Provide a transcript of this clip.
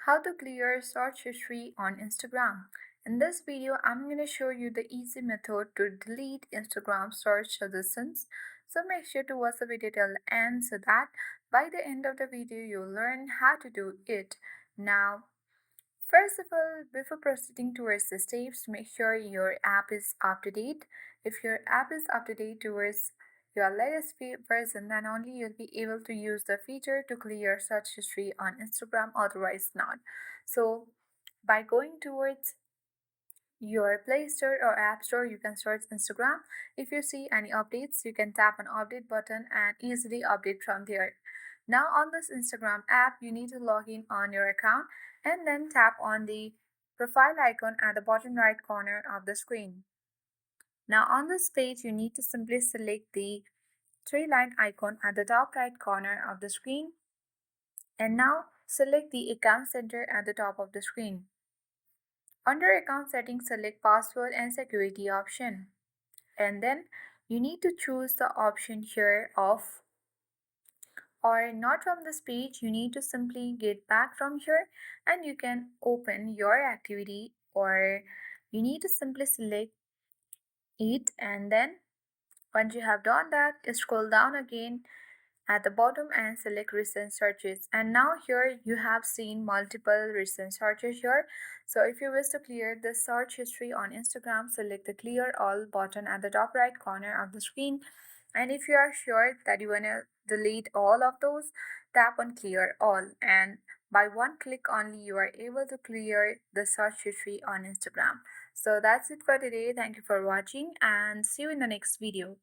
How to clear search history on Instagram. In this video, I'm going to show you the easy method to delete Instagram search suggestions. So make sure to watch the video till the end so that by the end of the video, you'll learn how to do it. Now, first of all, before proceeding towards the steps, make sure your app is up to date. If your app is up to date towards your latest version, then only you'll be able to use the feature to clear search history on Instagram, otherwise not. So, by going towards your Play Store or App Store, you can search Instagram. If you see any updates, you can tap on update button and easily update from there. Now on this Instagram app, you need to log in on your account and then tap on the profile icon at the bottom right corner of the screen. Now on this page, you need to simply select the three-line icon at the top right corner of the screen and now select the account center at the top of the screen. Under account settings, select password and security option. And then you need to choose the option here of or not from this page. You need to simply get back from here and you can open your activity, or you need to simply select it, and then once you have done that, scroll down again at the bottom and select recent searches. And now here you have seen multiple recent searches here. So if you wish to clear the search history on Instagram, select the clear all button at the top right corner of the screen. And if you are sure that you want to delete all of those, tap on clear all, and by one click only you are able to clear the search history on Instagram. So that's it for today. Thank you for watching and see you in the next video.